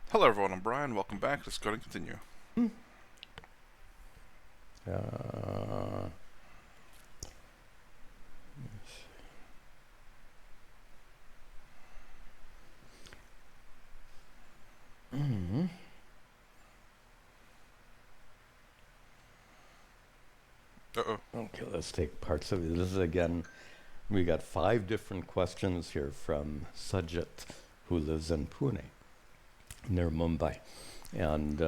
Hello everyone, I'm Brian. Welcome back. Let's go and continue. Uh, mm, Uh-oh. okay, let's take parts of it. This is again, we got 5 different questions here from Sajit, who lives in Pune, near Mumbai. And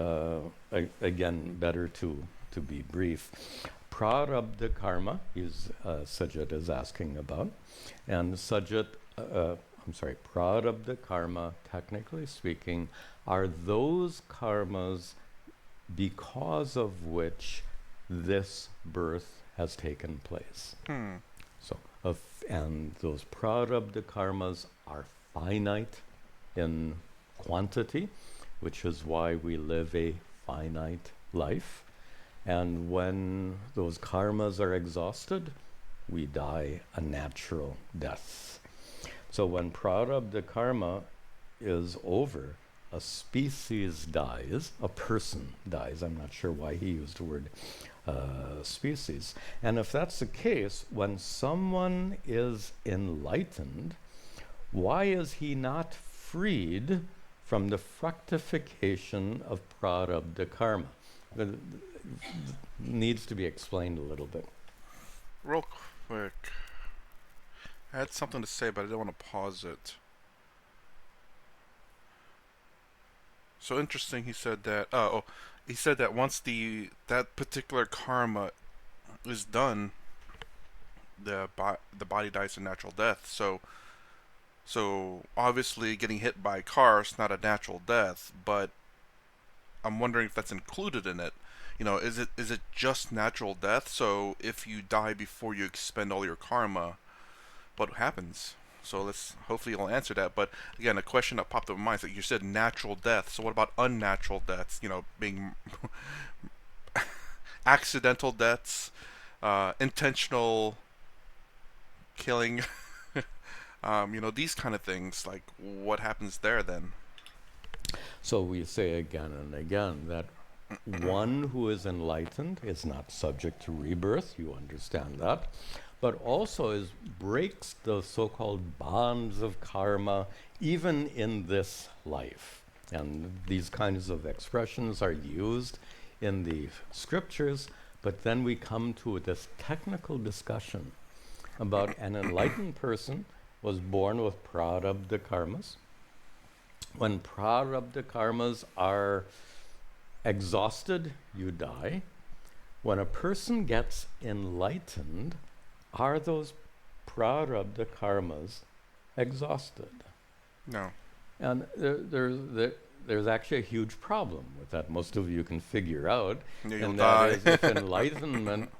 again, better to be brief. Prarabdha karma is Sajit is asking about. And Sajit, Prarabdha karma, technically speaking, are those karmas because of which this birth has taken place. Hmm. So, and those prarabdha karmas are finite in quantity, which is why we live a finite life. And when those karmas are exhausted, we die a natural death. So when prarabdha karma is over, a species dies, a person dies. I'm not sure why he used the word species. And if that's the case, when someone is enlightened, why is he not freed from the fructification of prarabdha karma? It needs to be explained a little bit. Real quick. I had something to say, but I didn't want to pause it. So interesting. He said that. He said that once that particular karma is done, the body dies a natural death. So obviously, getting hit by a car is not a natural death, but I'm wondering if that's included in it. Is it just natural death? So if you die before you expend all your karma, what happens? So let's hopefully you'll answer that. But again, a question that popped up in my mind is that you said natural death. So what about unnatural deaths? Being accidental deaths, intentional killing. These kind of things. Like what happens there then? So we say again and again that one who is enlightened is not subject to rebirth, you understand that, but also breaks the so-called bonds of karma even in this life. And these kinds of expressions are used in the scriptures, but then we come to this technical discussion about an enlightened person was born with prarabdha karmas. When prarabdha karmas are exhausted, you die. When a person gets enlightened, are those prarabdha karmas exhausted? No. And there's actually a huge problem with that. Most of you can figure out, Yeah, you'll and that die. is if enlightenment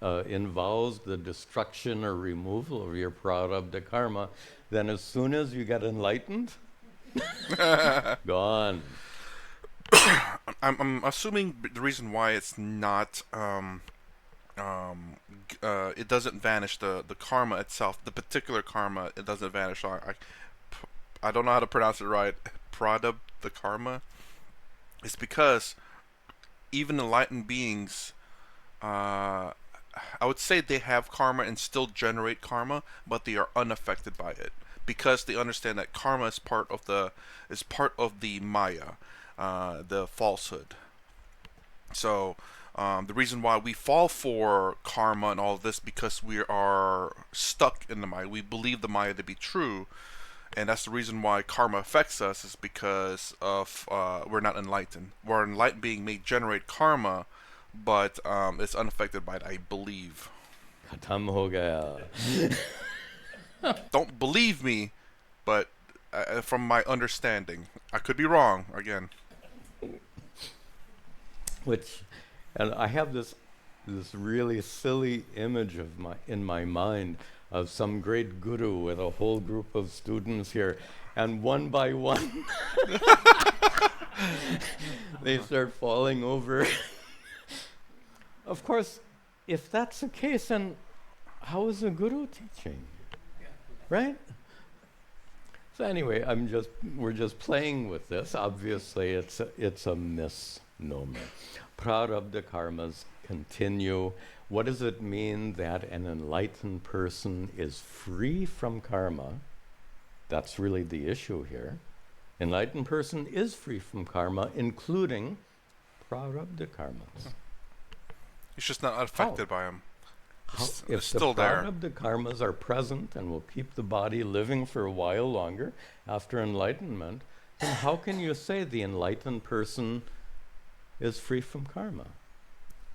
involves the destruction or removal of your prarabdha karma, then as soon as you get enlightened, gone. I'm assuming the reason why it's not it doesn't vanish, the karma itself, the particular karma, it doesn't vanish. I don't know how to pronounce it right. Prada the karma. It's because even enlightened beings, uh, I would say they have karma and still generate karma, but they are unaffected by it because they understand that karma is part of the Maya, the falsehood. So the reason why we fall for karma and all of this because we are stuck in the Maya. We believe the Maya to be true, and that's the reason why karma affects us is because of we're not enlightened. We're enlightened being may generate karma, but it's unaffected by it. I believe. Khatam ho gaya. Don't believe me, but from my understanding, I could be wrong again. Which, and I have this really silly image in my mind of some great guru with a whole group of students here, and one by one they start falling over. Of course, if that's the case, then how is a guru teaching, right? So anyway, we're just playing with this. Obviously, it's a misnomer. Prarabdha karmas continue. What does it mean that an enlightened person is free from karma? That's really the issue here. Enlightened person is free from karma, including prarabdha karmas. It's just not affected by them. It's If the still there. prarabdha karmas are present and will keep the body living for a while longer after enlightenment, then how can you say the enlightened person is free from karma?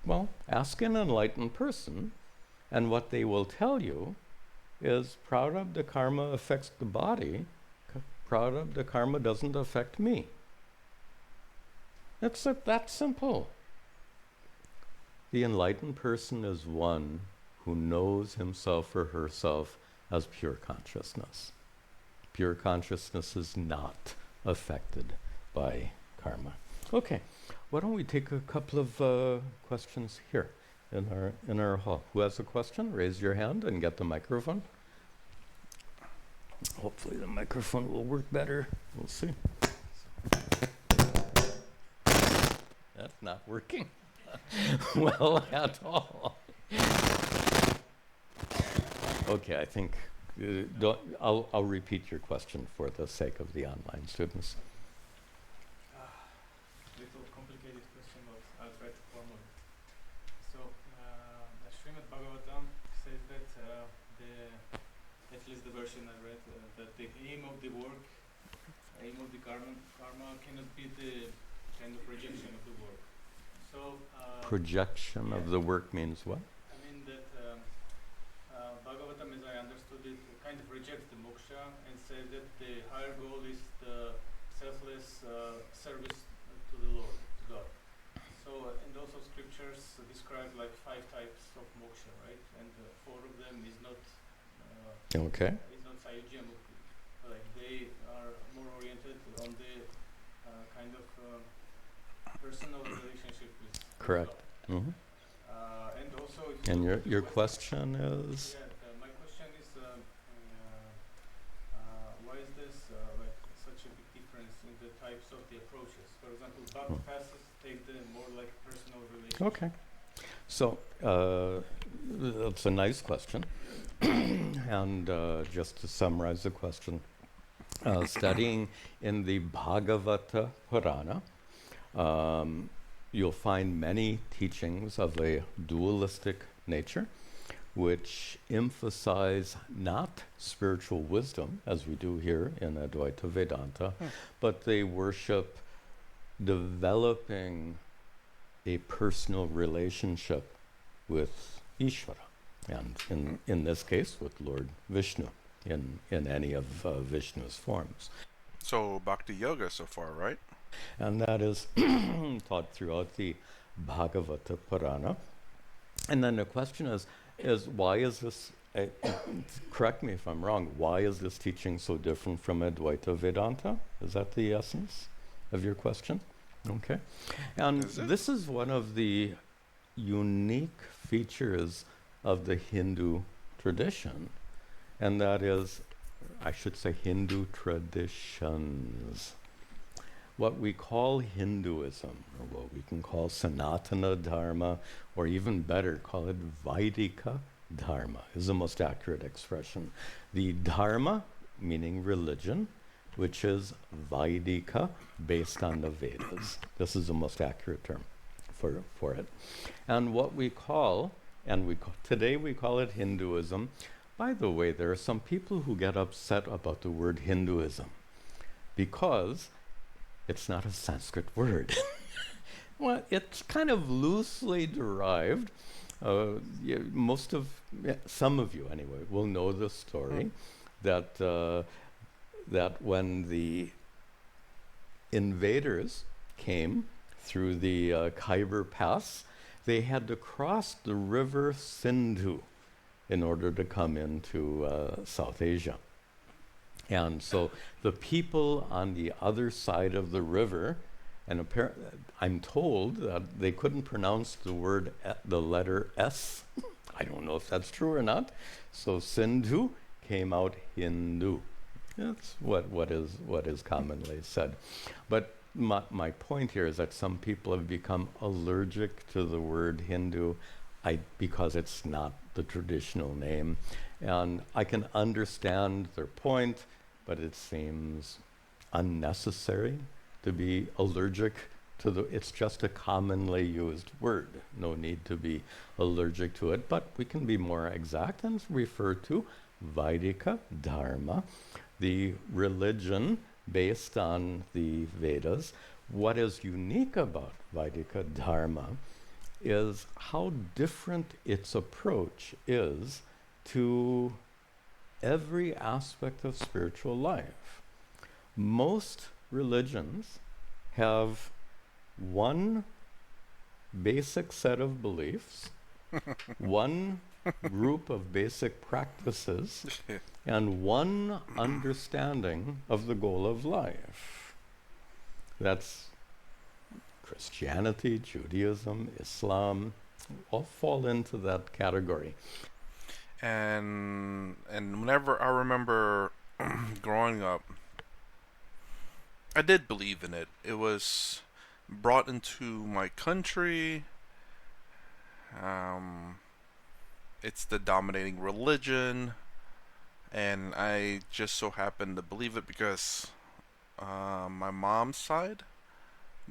Well, ask an enlightened person, and what they will tell you is prarabdha karma affects the body, prarabdha karma doesn't affect me. It's that simple. The enlightened person is one who knows himself or herself as pure consciousness. Pure consciousness is not affected by karma. Okay, why don't we take a couple of questions here in our hall. Who has a question? Raise your hand and get the microphone. Hopefully the microphone will work better. We'll see. That's not working. Well, at all. Okay, I think I'll repeat your question for the sake of the online students. Little complicated question, but I'll try to formulate. So, the Srimad Bhagavatam says that at least the version I read, that the aim of the work, aim of the karma cannot be the kind of rejection of the work. So, Projection of the work means what? I mean that Bhagavatam, as I understood it, kind of rejects the moksha and says that the higher goal is the selfless service to the Lord, to God. So, and also scriptures describe like 5 types of moksha, right? And 4 of them is not Okay. is not sayujya mukti. Like they are more oriented on the kind of personal relationship with Correct. God. Mm-hmm. And also, if And you your question is? Yeah, my question is, why is this like such a big difference in the types of the approaches? For example, Bhakti passes take the more like personal relationship. Okay. So that's a nice question. And just to summarize the question, studying in the Bhagavata Purana, you'll find many teachings of a dualistic nature which emphasize not spiritual wisdom, as we do here in Advaita Vedanta, but they worship developing a personal relationship with Ishvara, and in this case with Lord Vishnu, in any of Vishnu's forms. So bhakti yoga so far, right? And that is taught throughout the Bhagavata Purana. And then the question is why is this, correct me if I'm wrong, why is this teaching so different from Advaita Vedanta? Is that the essence of your question? Okay. And this is one of the unique features of the Hindu tradition, and that is, I should say, Hindu traditions. What we call Hinduism, or what we can call Sanatana Dharma, or even better, call it Vaidika Dharma, is the most accurate expression. The Dharma, meaning religion, which is Vaidika, based on the Vedas. This is the most accurate term for it. And what we call, today we call it Hinduism. By the way, there are some people who get upset about the word Hinduism because it's not a Sanskrit word. Well, it's kind of loosely derived. Some of you anyway, will know the story that when the invaders came through the Khyber Pass, they had to cross the river Sindhu in order to come into South Asia. And so the people on the other side of the river, and I'm told that they couldn't pronounce the letter S. I don't know if that's true or not. So Sindhu came out Hindu. That's what is commonly said. But my point here is that some people have become allergic to the word Hindu because it's not the traditional name. And I can understand their point, but it seems unnecessary to be allergic to it's just a commonly used word. No need to be allergic to it, but we can be more exact and refer to Vaidika Dharma, the religion based on the Vedas. What is unique about Vaidika Dharma is how different its approach is to every aspect of spiritual life. Most religions have one basic set of beliefs, one group of basic practices, and one understanding of the goal of life. That's Christianity, Judaism, Islam, all fall into that category. And whenever I remember growing up, I did believe in it. It was brought into my country. It's the dominating religion, and I just so happened to believe it because my mom's side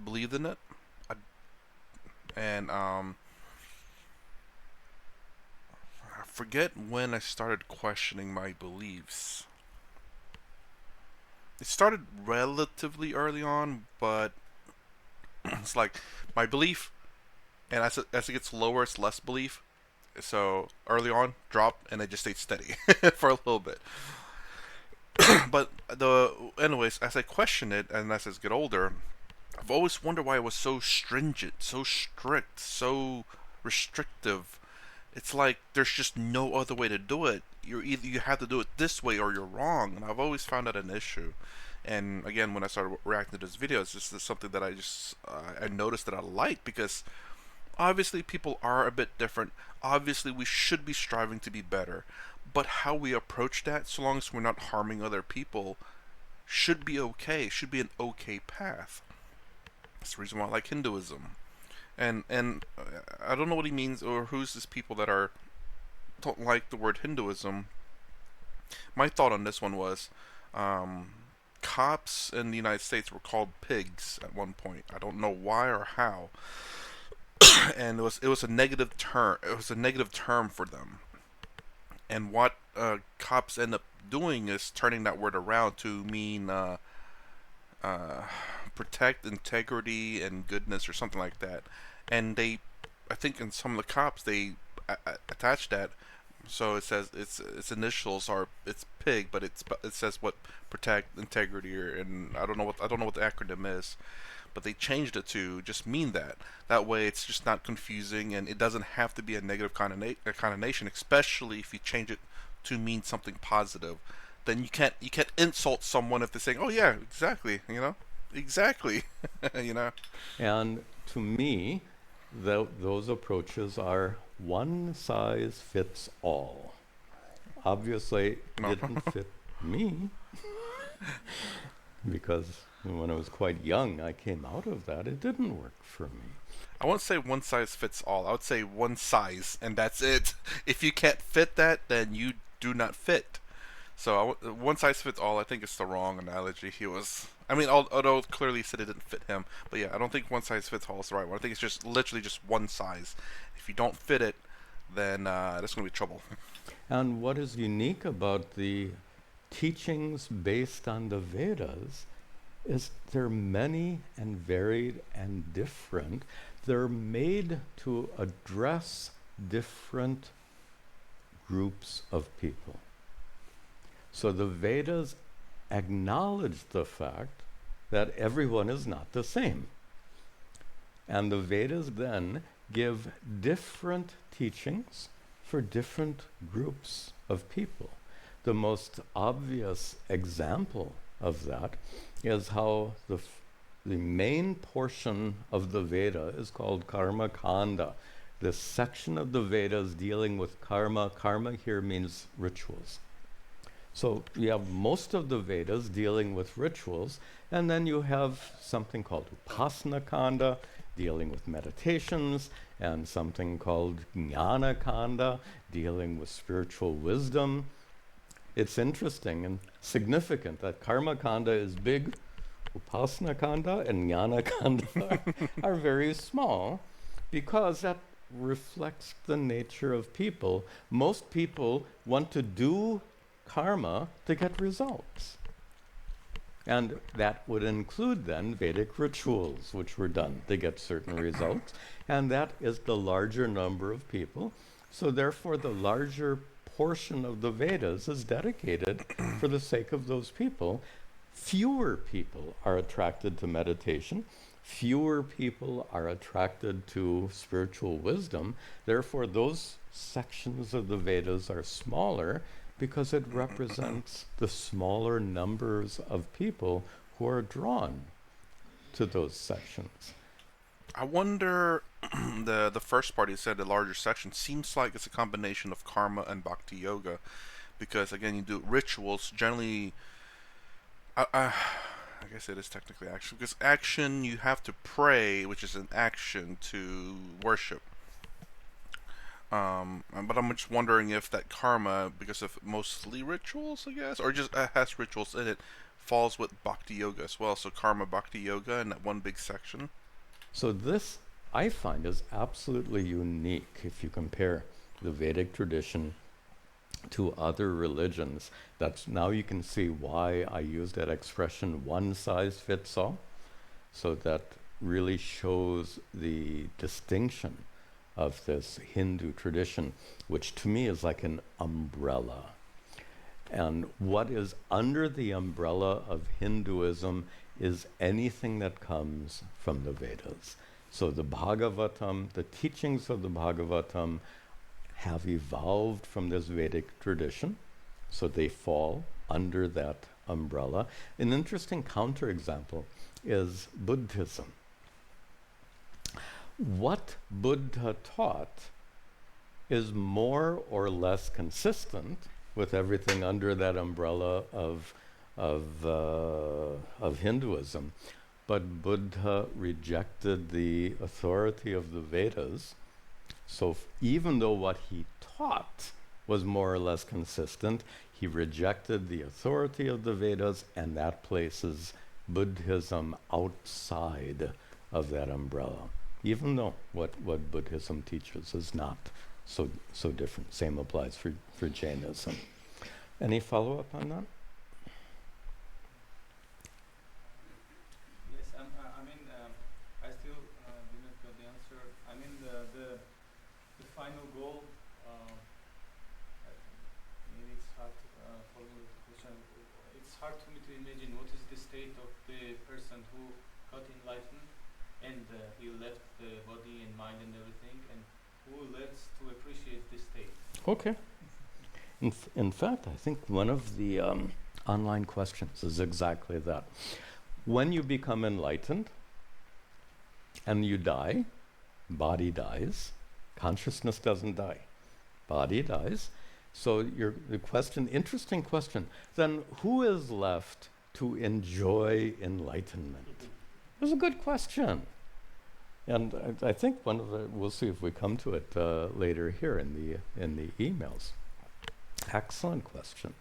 believed in it. I, and I forget when I started questioning my beliefs. It started relatively early on, but it's like my belief, and as it gets lower, it's less belief. So early on, drop, and it just stayed steady for a little bit. But anyways, as I question it, and as I get older, I've always wondered why it was so stringent, so strict, so restrictive. It's like there's just no other way to do it. You have to do it this way or you're wrong, and I've always found that an issue. And again, when I started reacting to this video, it's just something that I noticed that I like because obviously people are a bit different. Obviously, we should be striving to be better, but how we approach that, so long as we're not harming other people, should be okay. Should be an okay path. That's the reason why I like Hinduism. And I don't know what he means or who's these people that don't like the word Hinduism. My thought on this one was, cops in the United States were called pigs at one point. I don't know why or how, and it was a negative term. It was a negative term for them. And what cops end up doing is turning that word around to mean uh, protect integrity and goodness or something like that. And I think in some of the cops they attach that. So it says its initials are it's pig, but it says what protect integrity and I don't know what the acronym is, but they changed it to just mean that. That way, it's just not confusing, and it doesn't have to be a negative connotation, especially if you change it to mean something positive. Then you can't insult someone if they're saying, "Oh yeah, exactly," exactly, you know. And to me, those approaches are one size fits all. Obviously, No. didn't fit me because when I was quite young, I came out of that. It didn't work for me. I won't say one size fits all. I would say one size, and that's it. If you can't fit that, then you do not fit. So one size fits all. I think it's the wrong analogy. I mean, although it clearly said it didn't fit him, but yeah, I don't think one size fits all is the right one. I think it's just literally just one size. If you don't fit it, then that's gonna be trouble. And what is unique about the teachings based on the Vedas is they're many and varied and different. They're made to address different groups of people. So the Vedas acknowledge the fact that everyone is not the same. And the Vedas then give different teachings for different groups of people. The most obvious example of that is how the main portion of the Veda is called Karma Kanda. This section of the Vedas dealing with karma. Karma here means rituals. So you have most of the Vedas dealing with rituals, and then you have something called Upasana Kanda, dealing with meditations, and something called Jnana Kanda, dealing with spiritual wisdom. It's interesting and significant that Karma Kanda is big, Upasana Kanda and Jnana Kanda are very small, because that reflects the nature of people. Most people want to do karma to get results. And that would include then Vedic rituals, which were done to get certain results. And that is the larger number of people. So therefore, the larger portion of the Vedas is dedicated for the sake of those people. Fewer people are attracted to meditation. Fewer people are attracted to spiritual wisdom. Therefore, those sections of the Vedas are smaller, because it represents the smaller numbers of people who are drawn to those sections. I wonder, the first part you said, the larger section, seems like it's a combination of karma and bhakti yoga, because again, you do rituals generally. I guess it is technically action, because action, you have to pray, which is an action to worship. But I'm just wondering if that karma, because of mostly rituals, I guess, or just has rituals in it, falls with bhakti yoga as well. So karma, bhakti yoga, in that one big section. So this, I find, is absolutely unique if you compare the Vedic tradition to other religions. That's now you can see why I use that expression, one size fits all. So that really shows the distinction of this Hindu tradition, which to me is like an umbrella. And what is under the umbrella of Hinduism is anything that comes from the Vedas. So the Bhagavatam, the teachings of the Bhagavatam have evolved from this Vedic tradition, so they fall under that umbrella. An interesting counterexample is Buddhism. What Buddha taught is more or less consistent with everything under that umbrella of Hinduism. But Buddha rejected the authority of the Vedas. So even though what he taught was more or less consistent, he rejected the authority of the Vedas, and that places Buddhism outside of that umbrella. Even though what Buddhism teaches is not so different. Same applies for Jainism. Any follow-up on that? Yes, I still did not get the answer. I mean, the final goal. Maybe it's hard for me to question. It's hard for me to imagine what is the state of the person who got enlightened and he left the body and mind and everything, and who learns to appreciate this state. Okay. In fact, I think one of the online questions is exactly that. When you become enlightened and you die, body dies, consciousness doesn't die, body dies. So the question, interesting question, then who is left to enjoy enlightenment? It's a good question. And I think we'll see if we come to it later here in the emails. Excellent question.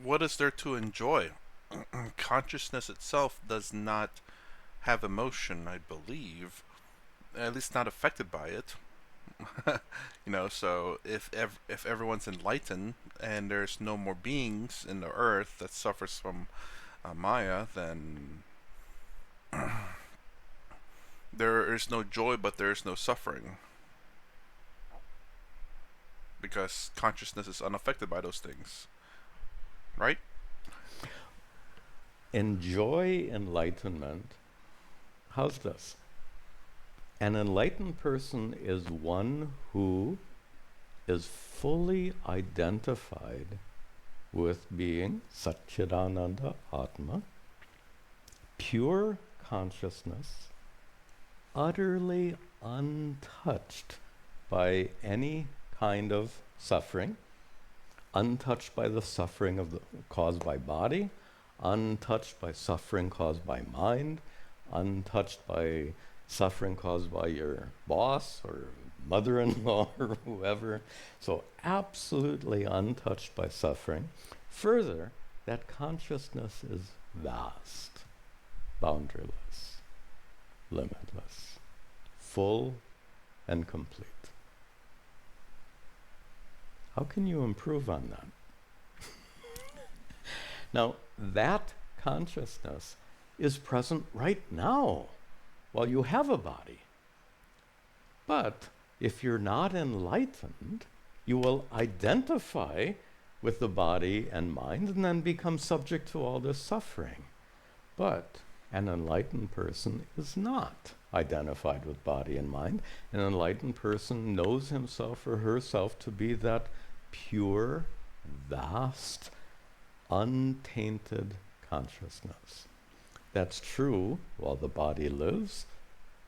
What is there to enjoy? Consciousness itself does not have emotion, I believe. At least not affected by it. So if everyone's enlightened and there's no more beings in the earth that suffers from Maya, then there is no joy, but there is no suffering, because consciousness is unaffected by those things, right? Enjoy enlightenment. How's this? An enlightened person is one who is fully identified with being Satchidananda Atma, pure consciousness, utterly untouched by any kind of suffering, untouched by the suffering caused by body, untouched by suffering caused by mind, untouched by suffering caused by your boss or mother-in-law or whoever. So absolutely untouched by suffering. Further, that consciousness is vast, boundaryless, limitless, full and complete. How can you improve on that? Now, that consciousness is present right now while you have a body. But if you're not enlightened, you will identify with the body and mind and then become subject to all this suffering. But an enlightened person is not identified with body and mind. An enlightened person knows himself or herself to be that pure, vast, untainted consciousness. That's true while the body lives,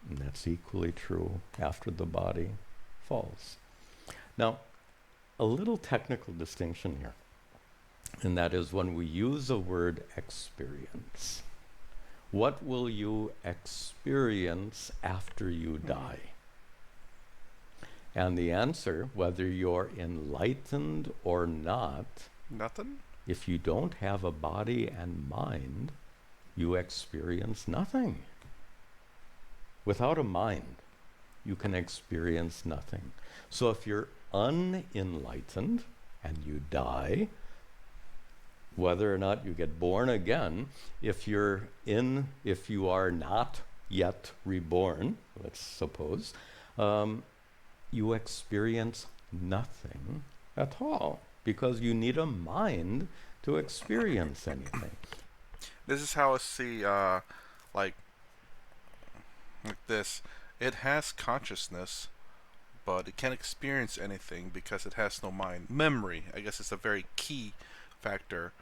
and that's equally true after the body falls. Now, a little technical distinction here, and that is when we use the word experience. What will you experience after you die? And the answer, whether you're enlightened or not, Nothing? if you don't have a body and mind, you experience nothing. Without a mind, you can experience nothing. So if you're unenlightened and you die, whether or not you get born again, if you are not yet reborn, let's suppose, you experience nothing at all because you need a mind to experience anything. This is how I see, like this. It has consciousness, but it can't experience anything because it has no mind. Memory, I guess, is a very key factor.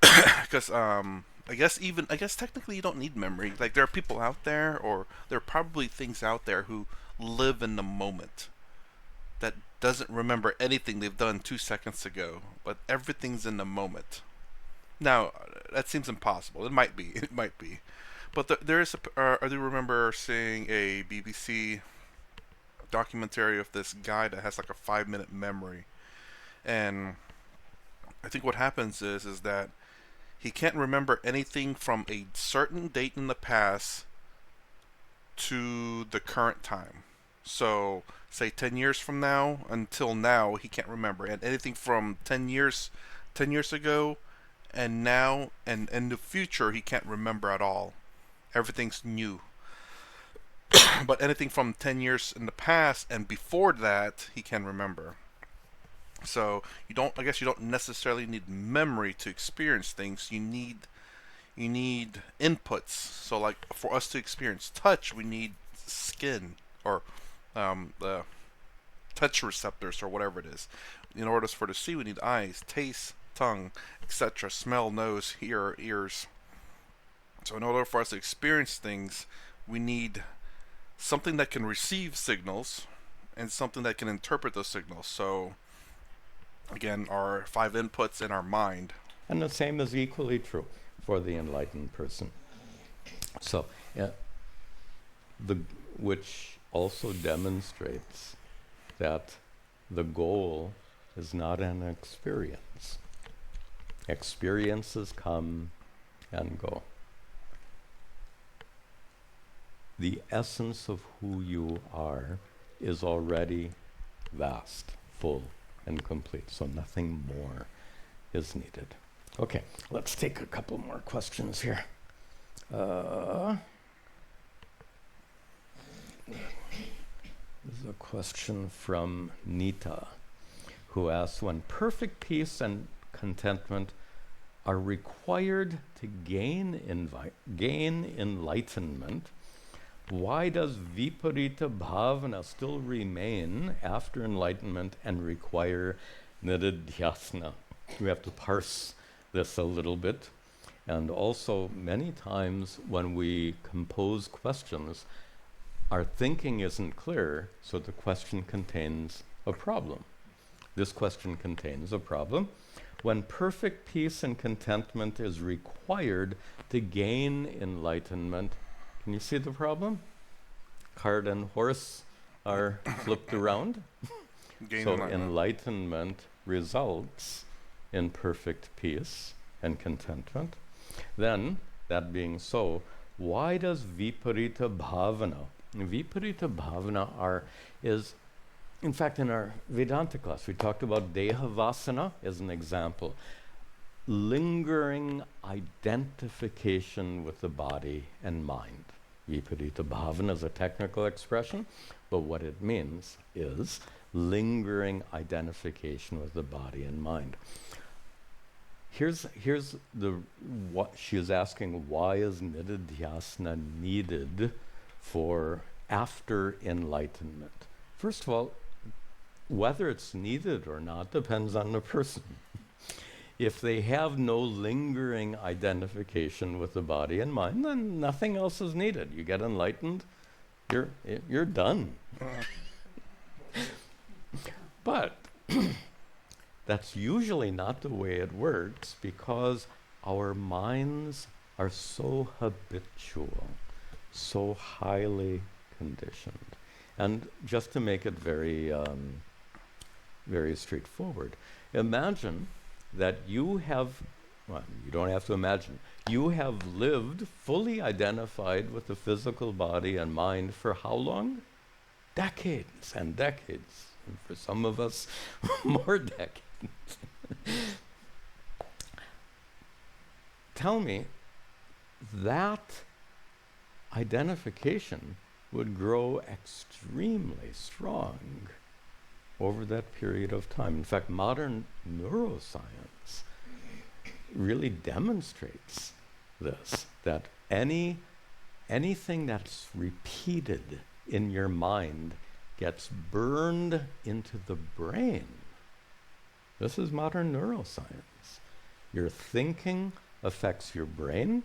Because I guess technically you don't need memory. Like there are people out there, or there are probably things out there who live in the moment that doesn't remember anything they've done 2 seconds ago, but everything's in the moment. Now that seems impossible. It might be. It might be. But there is I do remember seeing a BBC documentary of this guy that has like a 5-minute memory, and I think what happens is that he can't remember anything from a certain date in the past to the current time. So, say 10 years from now until now, he can't remember. And anything from 10 years ago and now and in the future, he can't remember at all. Everything's new. But anything from 10 years in the past and before that, he can remember. So I guess you don't necessarily need memory to experience things. You need inputs. So like for us to experience touch, we need skin or the touch receptors or whatever it is. In order for us to see, we need eyes, taste, tongue, etc. Smell, nose, hear, ears. So in order for us to experience things, we need something that can receive signals and something that can interpret those signals. So again, our 5 inputs in our mind. And the same is equally true for the enlightened person. So, which also demonstrates that the goal is not an experience. Experiences come and go. The essence of who you are is already vast, full, and complete, so nothing more is needed. Okay, let's take a couple more questions here. There's a question from Nita, who asks, when perfect peace and contentment are required to gain enlightenment, why does viparita bhavana still remain after enlightenment and require nididhyasana? We have to parse this a little bit. And also, many times when we compose questions, our thinking isn't clear, so the question contains a problem. This question contains a problem. When perfect peace and contentment is required to gain enlightenment, can you see the problem? Cart and horse are flipped around. So enlightenment results in perfect peace and contentment. Then, that being so, why does viparita bhavana? Viparita bhavana is, in fact, in our Vedanta class, we talked about deha vasana as an example. Lingering identification with the body and mind. Viparita bhavana is a technical expression, but what it means is lingering identification with the body and mind. Here's what she is asking: why is nididhyasana needed for after enlightenment? First of all, whether it's needed or not depends on the person. If they have no lingering identification with the body and mind, then nothing else is needed. You get enlightened, you're done. But that's usually not the way it works, because our minds are so habitual, so highly conditioned. And just to make it very, very straightforward, imagine that you have, well, you don't have to imagine, you have lived fully identified with the physical body and mind for how long? Decades and decades. And for some of us, more decades. Tell me, that identification would grow extremely strong over that period of time. In fact, modern neuroscience really demonstrates this, that anything that's repeated in your mind gets burned into the brain. This is modern neuroscience. Your thinking affects your brain.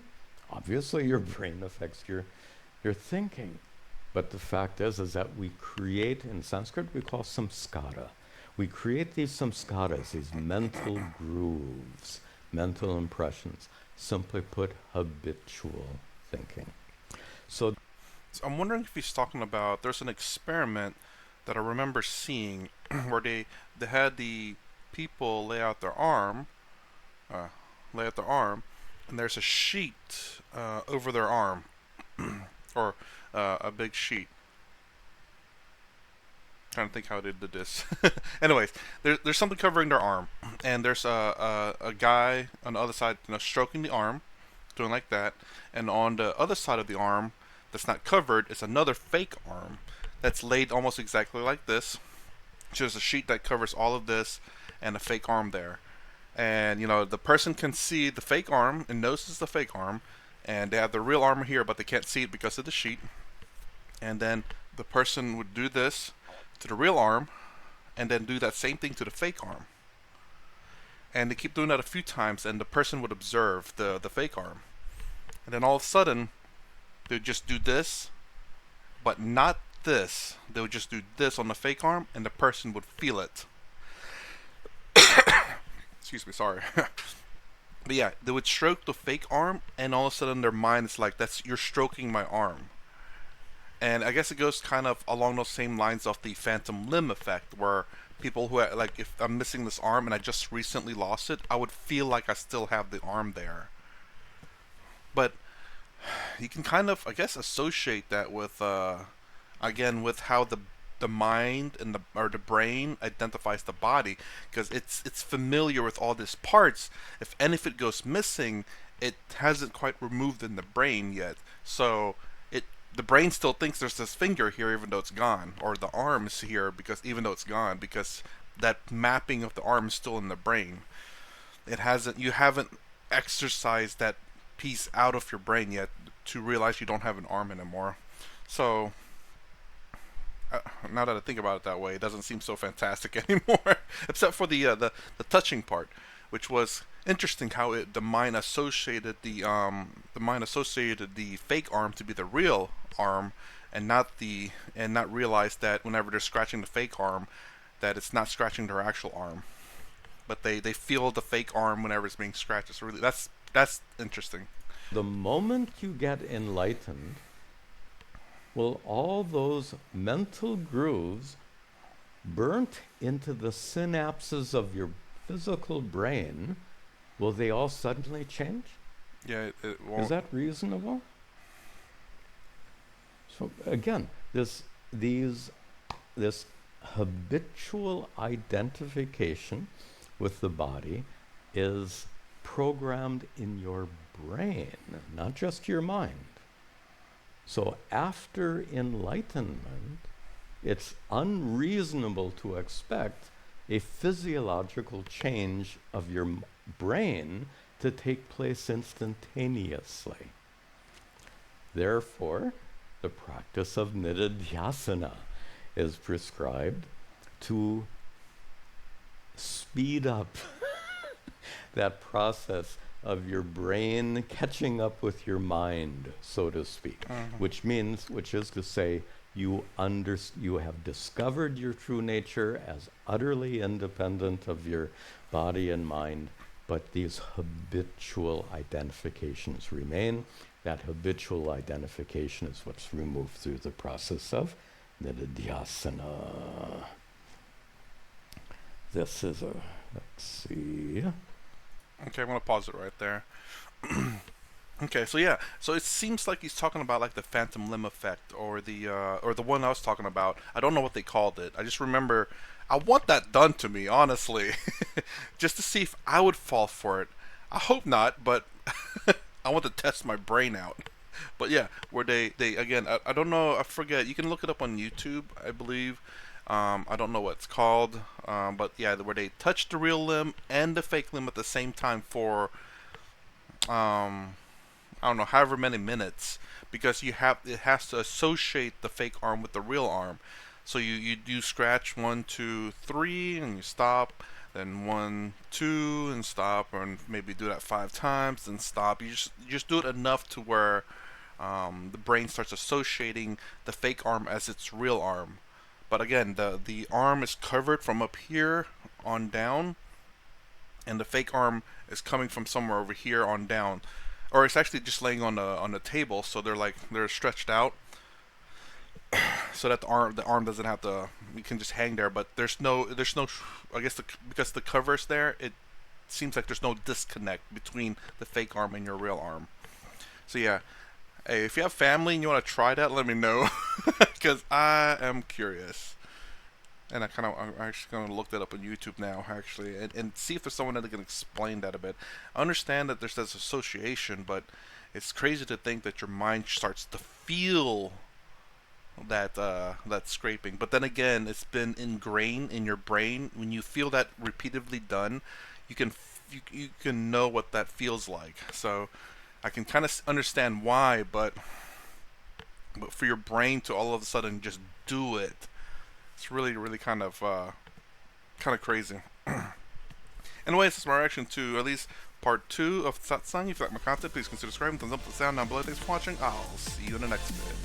Obviously, your brain affects your thinking. But the fact is that we create, in Sanskrit, we call samskara. We create these samskaras, these mental grooves, mental impressions, simply put, habitual thinking. So I'm wondering if he's talking about, there's an experiment that I remember seeing where they had the people lay out their arm, and there's a sheet over their arm, or a big sheet. Trying to think how they did this. Anyways, there's something covering their arm, and there's a guy on the other side, stroking the arm, doing like that, and on the other side of the arm that's not covered is another fake arm that's laid almost exactly like this. So there's a sheet that covers all of this and a fake arm there. And, the person can see the fake arm and knows it's the fake arm, and they have the real arm here, but they can't see it because of the sheet. And then the person would do this to the real arm, and then do that same thing to the fake arm. And they keep doing that a few times, and the person would observe the fake arm. And then all of a sudden, they would just do this, but not this. They would just do this on the fake arm, and the person would feel it. Excuse me, sorry. But yeah, they would stroke the fake arm, and all of a sudden their mind is like, you're stroking my arm. And I guess it goes kind of along those same lines of the phantom limb effect, where people who, like, if I'm missing this arm and I just recently lost it, I would feel like I still have the arm there. But you can kind of, I guess, associate that with, again, with how the mind and the brain identifies the body, because it's familiar with all these parts. If any of it goes missing, it hasn't quite removed in the brain yet. So the brain still thinks there's this finger here even though it's gone, or the arm is here because even though it's gone, because that mapping of the arm is still in the brain. You haven't exercised that piece out of your brain yet to realize you don't have an arm anymore. So now that I think about it that way, it doesn't seem so fantastic anymore, except for the touching part, which was interesting how the mind associated the fake arm to be the real arm, and not realize that whenever they're scratching the fake arm, that it's not scratching their actual arm, but they feel the fake arm whenever it's being scratched. It's really that's interesting. The moment you get enlightened, well, all those mental grooves burnt into the synapses of your physical brain, will they all suddenly change? Yeah, it won't. Is that reasonable? So again, this habitual identification with the body is programmed in your brain, not just your mind. So after enlightenment, it's unreasonable to expect a physiological change of your brain to take place instantaneously. Therefore, the practice of nididhyasana is prescribed to speed up that process of your brain catching up with your mind, so to speak, which is to say, you have discovered your true nature as utterly independent of your body and mind, but these habitual identifications remain. That habitual identification is what's removed through the process of nididhyasana. This is let's see. Okay, I'm gonna pause it right there. Okay, so yeah, so it seems like he's talking about like the phantom limb effect, or the one I was talking about. I don't know what they called it. I just remember I want that done to me, honestly, just to see if I would fall for it. I hope not, but I want to test my brain out. But yeah, where they again, I don't know, I forget. You can look it up on YouTube, I believe. I don't know what it's called, but yeah, where they touch the real limb and the fake limb at the same time for I don't know, however many minutes, because it has to associate the fake arm with the real arm. So you scratch 1, 2, 3, and you stop. Then 1, 2, and stop, or maybe do that 5 times, and stop. You just do it enough to where the brain starts associating the fake arm as its real arm. But again, the arm is covered from up here on down, and the fake arm is coming from somewhere over here on down, or it's actually just laying on the table. So they're stretched out, so that the arm doesn't have to. You can just hang there. But there's no. I guess because the cover's there, it seems like there's no disconnect between the fake arm and your real arm. So yeah, hey, if you have family and you want to try that, let me know, because I am curious. And I'm actually going to look that up on YouTube now, actually, and see if there's someone that can explain that a bit. I understand that there's this association, but it's crazy to think that your mind starts to feel that scraping. But then again, it's been ingrained in your brain. When you feel that repeatedly done, you can you can know what that feels like. So I can kind of understand why, but for your brain to all of a sudden just do it, it's really, really kind of crazy. Anyways, that's my reaction to at least part 2 of Satsang. If you like my content, please consider subscribing, thumbs up, the sound down below. Thanks for watching. I'll see you in the next vid.